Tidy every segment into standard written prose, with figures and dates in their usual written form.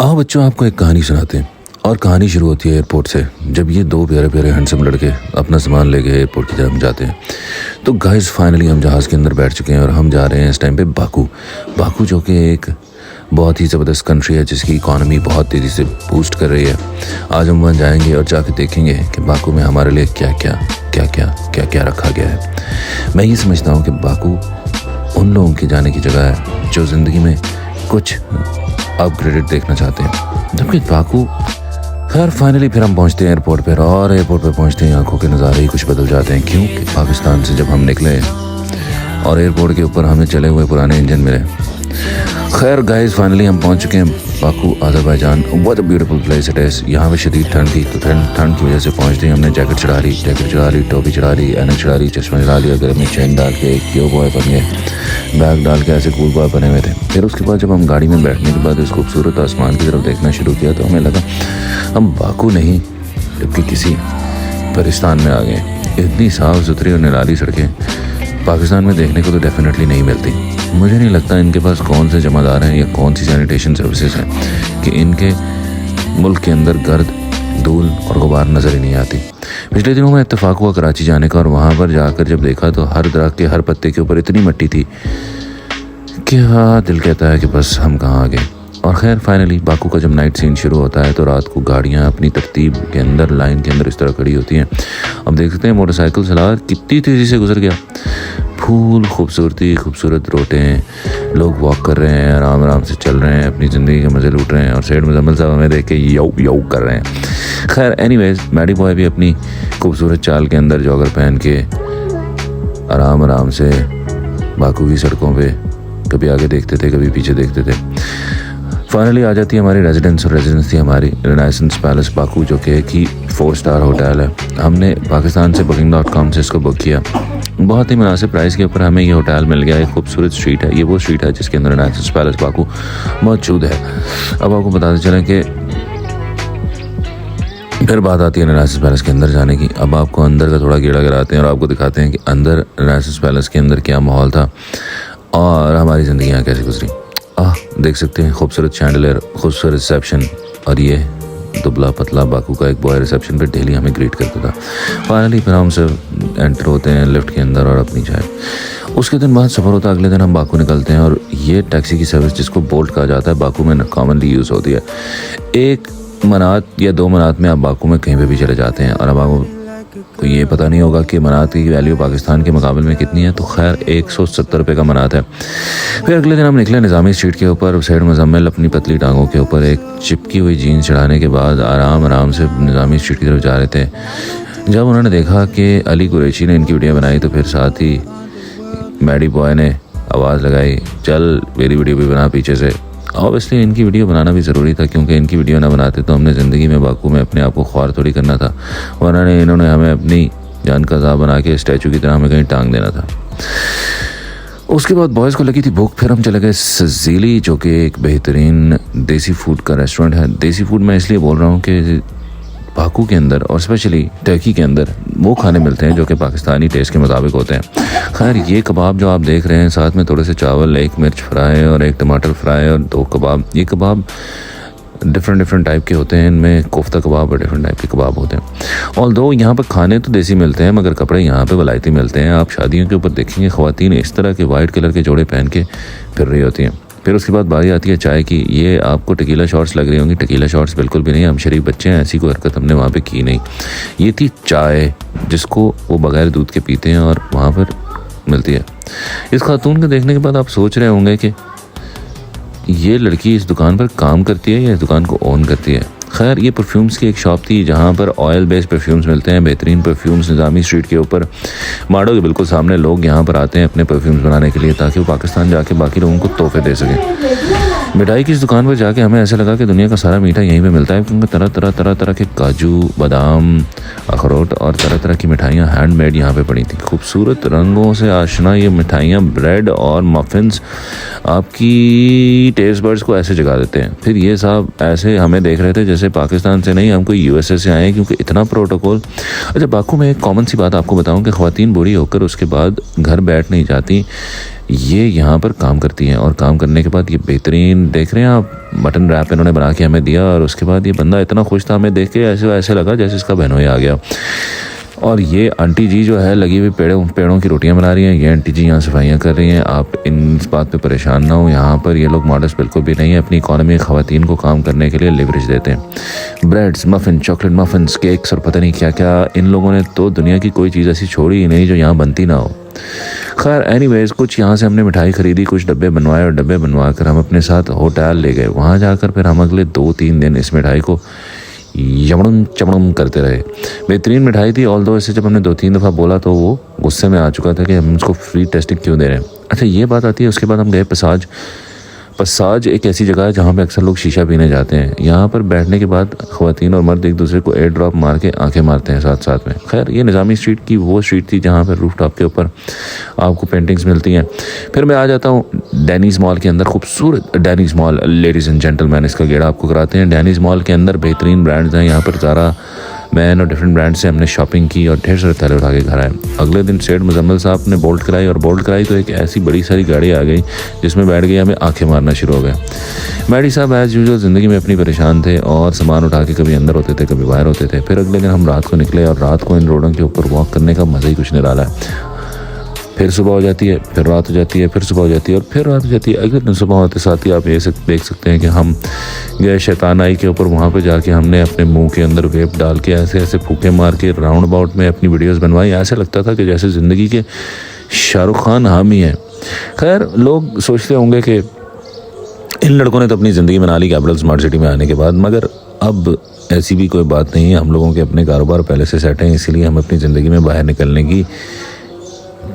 आओ बच्चों, आपको एक कहानी सुनाते हैं। और कहानी शुरू होती है एयरपोर्ट से, जब ये दो प्यारे प्यारे हैंडसम लड़के अपना सामान लेके एयरपोर्ट की तरफ जाते हैं। तो गाइस फाइनली हम जहाज़ के अंदर बैठ चुके हैं और हम जा रहे हैं इस टाइम पे बाकू जो कि एक बहुत ही ज़बरदस्त कंट्री है जिसकी इकॉनमी बहुत तेज़ी से बूस्ट कर रही है। आज हम वहाँ जाएंगे और जाके देखेंगे कि बाकू में हमारे लिए क्या क्या रखा गया है। मैं ये समझता हूँ कि बाकू उन लोगों की जाने की जगह है जो ज़िंदगी में कुछ अपग्रेडेड देखना चाहते हैं। जबकि बाकू खैर फाइनली फिर हम पहुंचते हैं एयरपोर्ट पर, और एयरपोर्ट पर पहुंचते ही आंखों के नज़ारे ही कुछ बदल जाते हैं। क्यों कि पाकिस्तान से जब हम निकले और एयरपोर्ट के ऊपर हमें चले हुए पुराने इंजन मिले। खैर गाइस फाइनली हम पहुंच चुके हैं Baku Azerbaijan. What a beautiful place it is. यहाँ पे शदीद ठंड थी, तो ठंड की वजह से पहुंचते ही हमने जैकेट चढ़ा ली, टोपी चढ़ा ली, ऐनक चढ़ा ली, चश्मा चढ़ा लिया, गले में चेन डाल के एक क्यू बॉय बन गए, बैग डाल के ऐसे कूल बॉय बने हुए थे। फिर उसके बाद जब हम गाड़ी में बैठने के बाद इस खूबसूरत आसमान की तरफ देखना शुरू किया तो हमें लगा हम बाकू नहीं जबकि किसी पाकिस्तान में आ गए। इतनी साफ़ सुथरी और निराली सड़कें पाकिस्तान में देखने को तो डेफिनेटली नहीं मिलती। मुझे नहीं लगता इनके पास कौन से जमादार हैं या कौन सी सैनिटेशन सर्विसेज हैं कि इनके मुल्क के अंदर गर्द, धूल और गुबार नज़र ही नहीं आती। पिछले दिनों में इत्तेफाक हुआ कराची जाने का, और वहाँ पर जाकर जब देखा तो हर दरख्त के हर पत्ते के ऊपर इतनी मिट्टी थी कि हाँ दिल कहता है कि बस हम कहाँ आ गए। और खैर फाइनली बाकू का जब नाइट सीन शुरू होता है तो रात को गाड़ियाँ अपनी तरतीब के अंदर लाइन के अंदर इस तरह खड़ी होती हैं। अब देख सकते हैं मोटरसाइकिल सवार कितनी तेज़ी से गुजर गया। फूल खूबसूरत रोटें, लोग वॉक कर रहे हैं, आराम से चल रहे हैं, अपनी ज़िंदगी के मज़े लूट रहे हैं, और सेठ मुजम्मिल साहब हमें देख के यौ कर रहे हैं। खैर एनीवेज मैडी बॉय भी अपनी खूबसूरत चाल के अंदर जॉगर पहन के आराम से बाकू की सड़कों पे कभी आगे देखते थे कभी पीछे देखते थे। फाइनली आ जाती है हमारी रेजिडेंस, और रेजिडेंस थी हमारी रेनेसेंस पैलेस बाकू, जो कि एक ही 4 स्टार होटल है। हमने पाकिस्तान से booking.com से इसको बुक किया। बहुत ही मुनासिब प्राइस के ऊपर हमें ये होटल मिल गया। एक खूबसूरत स्ट्रीट है, ये वो स्ट्रीट है जिसके अंदर रेनेसेंस पैलेस बाकू मौजूद है। अब आपको बताते चलें कि फिर बात आती है रेनेसेंस पैलेस के अंदर जाने की। अब आपको अंदर का थोड़ा गेड़ा गिराते हैं और आपको दिखाते हैं कि अंदर रेनेसेंस पैलेस के अंदर क्या माहौल था और हमारी ज़िंदगी यहाँ कैसे गुजरी। देख सकते हैं खूबसूरत शैंडलियर, खूबसूरत रिसेप्शन, और ये दुबला पतला बाकू का एक बॉय रिसेप्शन पे डेली हमें ग्रीट करता था। फाइनली फिर हम सब एंटर होते हैं लिफ्ट के अंदर और अपनी चाय। उसके दिन बाद सफ़र होता है, अगले दिन हम बाकू निकलते हैं, और ये टैक्सी की सर्विस जिसको बोल्ट कहा जाता है बाकू में कॉमनली यूज़ होती है। 1 मनात या 2 मनात में आप बाकू में कहीं पे भी चले जाते हैं। और अब आपको ये पता नहीं होगा कि मनात की वैल्यू पाकिस्तान के मुकाबले में कितनी है, तो खैर 170 रुपये का मनात है। फिर अगले दिन हम निकले निज़ामी स्ट्रीट के ऊपर। सैयद मुजम्मिल अपनी पतली टांगों के ऊपर एक चिपकी हुई जीन्स चढ़ाने के बाद आराम से निज़ामी स्ट्रीट की तरफ जा रहे थे। जब उन्होंने देखा कि अली कुरैशी ने इनकी वीडियो बनाई तो फिर साथ ही मैडी बॉय ने आवाज़ लगाई, चल मेरी वीडियो भी बना पीछे से। ऑब्वियसली इनकी वीडियो बनाना भी ज़रूरी था, क्योंकि इनकी वीडियो ना बनाते तो हमने ज़िंदगी में बाकू में अपने आप को ख्वार थोड़ी करना था, वरना इन्होंने हमें अपनी जान का ज़ा बना के स्टैचू की तरह हमें कहीं टांग देना था। उसके बाद बॉयज़ को लगी थी भूख, फिर हम चले गए सजीली, जो कि एक बेहतरीन देसी फूड का रेस्टोरेंट है। देसी फूड मैं इसलिए बोल रहा हूँ कि बाकू के अंदर और स्पेशली टर्की के अंदर वो खाने मिलते हैं जो कि पाकिस्तानी टेस्ट के मुताबिक होते हैं। खैर ये कबाब जो आप देख रहे हैं, साथ में थोड़े से चावल, 1 मिर्च फ्राई और 1 टमाटर फ्राई और 2 कबाब। ये कबाब डिफरेंट टाइप के होते हैं, इनमें कोफ्ता कबाब और डिफरेंट टाइप के कबाब होते हैं। ऑल्दो यहाँ पर खाने तो देसी मिलते हैं मगर कपड़े यहाँ पे वलायती मिलते हैं। आप शादियों के ऊपर देखेंगे ख़वातीन इस तरह के वाइट कलर के जोड़े पहन के फिर रही होती हैं। फिर उसके बाद बारी आती है चाय की। ये आपको टकीला शॉट्स लग रही होंगी, टकीला शॉट्स बिल्कुल भी नहीं, हम शरीफ बच्चे हैं, ऐसी कोई हरकत हमने वहाँ पे की नहीं। ये थी चाय जिसको वो बगैर दूध के पीते हैं और वहाँ पर मिलती है। इस खातून को देखने के बाद आप सोच रहे होंगे कि ये लड़की इस दुकान पर काम करती है या इस दुकान को ओन करती है। खैर ये परफ्यूम्स की एक शॉप थी जहाँ पर ऑयल बेस्ड परफ्यूम्स मिलते हैं, बेहतरीन परफ्यूम्स। निज़ामी स्ट्रीट के ऊपर माडो के बिल्कुल सामने लोग यहाँ पर आते हैं अपने परफ्यूम्स बनाने के लिए, ताकि वो पाकिस्तान जाके बाकी लोगों को तोहफे दे सकें। मिठाई की इस दुकान पर जाके हमें ऐसा लगा कि दुनिया का सारा मीठा यहीं पे मिलता है, क्योंकि तरह के काजू, बादाम, अखरोट और तरह की मिठाइयाँ हैंडमेड यहाँ पे पड़ी थी। खूबसूरत रंगों से आशना ये मिठाइयाँ, ब्रेड और मफ़िन्स आपकी टेस्ट बर्ड्स को ऐसे जगा देते हैं। फिर ये साहब ऐसे हमें देख रहे थे जैसे पाकिस्तान से नहीं, हम कोई यूएसए से आए हैं, क्योंकि इतना प्रोटोकॉल। अच्छा बाकू में एक कॉमन सी बात आपको बताऊं कि ख़वातीन बूढ़ी होकर उसके बाद घर बैठ नहीं जाती, ये यहाँ पर काम करती हैं और काम करने के बाद ये बेहतरीन देख रहे हैं आप मटन रैप इन्होंने बना के हमें दिया और उसके बाद ये बंदा इतना खुश था हमें देख के ऐसे लगा जैसे इसका बहनोई आ गया। और ये आंटी जी जो है लगी हुई पेड़ों की रोटियां बना रही हैं। ये आंटी जी यहाँ सफाइयाँ कर रही हैं। आप इस बात पे परेशान ना हो, यहाँ पर ये लोग मॉडर्स बिल्कुल भी नहीं है। अपनी इकॉनमी में ख़वातीन को काम करने के लिए लिवरेज देते हैं। Breads, muffin, chocolate muffins, cakes और पता नहीं क्या क्या, इन लोगों ने तो दुनिया की कोई चीज़ ऐसी छोड़ी ही नहीं जो यहाँ बनती ना हो। खैर एनीवेज कुछ यहाँ से हमने मिठाई खरीदी, कुछ डब्बे बनवाए और डब्बे बनवा कर हम अपने साथ होटल ले गए। वहाँ जाकर फिर हम अगले 2-3 दिन इस मिठाई को यमड़म चमड़म करते रहे। बेहतरीन मिठाई थी। ऑल दो इसे जब हमने 2-3 दफ़ा बोला तो वो गुस्से में आ चुका था कि हम इसको फ्री टेस्टिंग क्यों दे रहे हैं। अच्छा ये बात आती है। उसके बाद हम गए पसाज एक ऐसी जगह है जहाँ पे अक्सर लोग शीशा पीने जाते हैं। यहाँ पर बैठने के बाद ख़वातीन और मर्द एक दूसरे को एयर ड्रॉप मार के आंखें मारते हैं साथ साथ में। खैर ये निज़ामी स्ट्रीट की वो स्ट्रीट थी जहाँ पर रूफ टॉप के ऊपर आपको पेंटिंग्स मिलती हैं। फिर मैं आ जाता हूँ डैनीज़ मॉल के अंदर। खूबसूरत डैनीज़ मॉल, लेडीज़ एंड जेंटलमैन इसका गेड़ा आपको कराते हैं। डैनीज़ मॉल के अंदर बेहतरीन ब्रांड्स हैं। यहाँ पर ज़ारा, मैन और डिफरेंट ब्रांड से हमने शॉपिंग की और ढेर सारे थैले उठा के घर आए। अगले दिन सेठ मुजम्मल साहब ने बोल्ट कराई तो एक ऐसी बड़ी सारी गाड़ी आ गई जिसमें बैठ गई, हमें आंखें मारना शुरू हो गए। मैडी साहब एज यूजुअल ज़िंदगी में अपनी परेशान थे और सामान उठा के कभी अंदर होते थे कभी बाहर होते थे। फिर अगले दिन हम रात को निकले और रात को इन रोडों के ऊपर वॉक करने का मज़ा ही कुछ निराला है। फिर सुबह हो जाती है, फिर रात हो जाती है, फिर सुबह हो जाती है और फिर रात हो जाती है। अगले दिन सुबह होते साथ ही आप ये देख सकते हैं कि हम गए शैतान आई के ऊपर। वहाँ पे जाके हमने अपने मुंह के अंदर वेप डाल के ऐसे फूके मार के राउंड अबाउट में अपनी वीडियोस बनवाई। ऐसे लगता था कि जैसे ज़िंदगी के शाहरुख खान हम ही हैं। खैर लोग सोचते होंगे कि इन लड़कों ने तो अपनी ज़िंदगी बना ली कैपिटल स्मार्ट सिटी में आने के बाद, मगर अब ऐसी भी कोई बात नहीं है। हम लोगों के अपने कारोबार पहले से सेट हैं, इसीलिए हम अपनी ज़िंदगी में बाहर निकलने की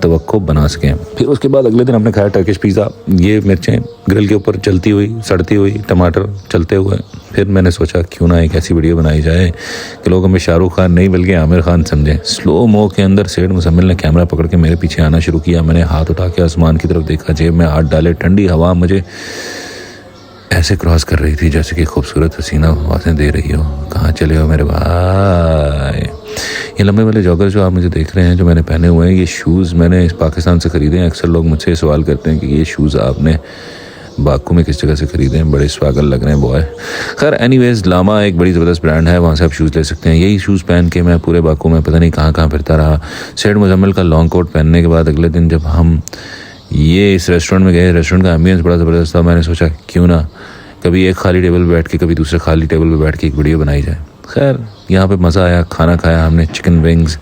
तवक्को बना सकें। फिर उसके बाद अगले दिन हमने खाया टर्किश पिज़्ज़ा। ये मिर्चें ग्रिल के ऊपर चलती हुई, सड़ती हुई, टमाटर चलते हुए। फिर मैंने सोचा क्यों ना एक ऐसी वीडियो बनाई जाए कि लोग हमें शाहरुख खान नहीं बल्कि आमिर खान समझें। स्लो मो के अंदर सेठ मुजम्मिल ने कैमरा पकड़ के मेरे पीछे आना शुरू किया। मैंने हाथ उठा के आसमान की तरफ देखा, जेब में हाथ डाले। ठंडी हवा मुझे ऐसे क्रॉस कर रही थी जैसे कि खूबसूरत हसीना आवाज़ें दे रही हो, कहाँ चले हो मेरे भाई। ये लंबे वाले जॉगर जो आप मुझे देख रहे हैं, जो मैंने पहने हुए हैं, ये शूज़ मैंने इस पाकिस्तान से ख़रीदे हैं। अक्सर लोग मुझसे सवाल करते हैं कि ये शूज़ आपने बाकू में किस जगह से ख़रीदे हैं, बड़े स्वागल लग रहे हैं बॉय। खैर एनीवेज लामा एक बड़ी ज़बरदस्त ब्रांड है, वहाँ से आप शूज़ ले सकते हैं। यही शूज़ पहन के मैं पूरे बाकू में पता नहीं कहाँ फिरता रहा। सेठ मुजम्मिल का लॉन्ग कोट पहनने के बाद अगले दिन जब हम ये इस रेस्टोरेंट में गए, रेस्टोरेंट का एम्बियंस बड़ा ज़बरदस्त था। मैंने सोचा क्यों ना कभी एक खाली टेबल पर बैठ के कभी दूसरे खाली टेबल पर बैठ के एक वीडियो बनाई जाए। खैर यहाँ पे मज़ा आया, खाना खाया हमने, चिकन विंग्स,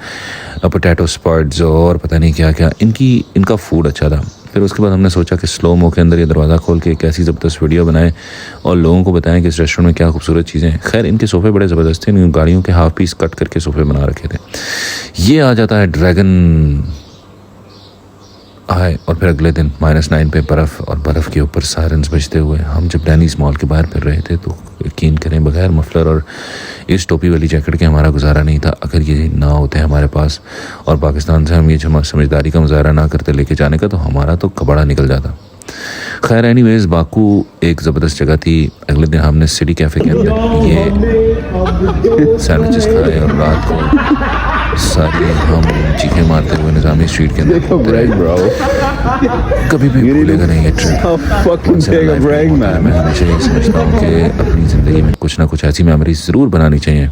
पोटैटो स्पर्ट्स और पता नहीं क्या क्या। इनका फूड अच्छा था। फिर उसके बाद हमने सोचा कि स्लो मो के अंदर ये दरवाज़ा खोल के एक ऐसी ज़बरदस्त वीडियो बनाएं और लोगों को बताएं कि इस रेस्टोरेंट में क्या खूबसूरत चीज़ें हैं। खैर इनके सोफ़े बड़े ज़बरदस्त थे, इन गाड़ियों के हाफ पीस कट करके सोफ़े बना रखे थे। ये आ जाता है ड्रैगन आए और फिर अगले दिन -9 पे बर्फ़ और बर्फ़ के ऊपर सायरन्स बजते हुए हम जब डैनीज़ मॉल के बाहर फिर रहे थे तो यकीन करें बगैर मफलर और इस टोपी वाली जैकेट के हमारा गुजारा नहीं था। अगर ये ना होते हमारे पास और पाकिस्तान से हम ये समझदारी का मुजाहरा ना करते लेके जाने का, तो हमारा तो कबाड़ा निकल जाता। खैर एनीवेज बाकू एक ज़बरदस्त जगह थी। अगले दिन हमने सिटी कैफ़े के अंदर ये सैंडविचेस खाए और रात को सारे हम चीखें मारते हुए निज़ामी स्ट्रीट के अंदर कभी भी भूलेगा नहीं ये ट्रिप। मैं हमेशा यही समझता हूँ कि अपनी ज़िंदगी में कुछ ना कुछ ऐसी मेमोरीज ज़रूर बनानी चाहिए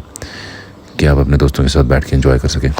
कि आप अपने दोस्तों के साथ बैठ के एंजॉय कर सकें।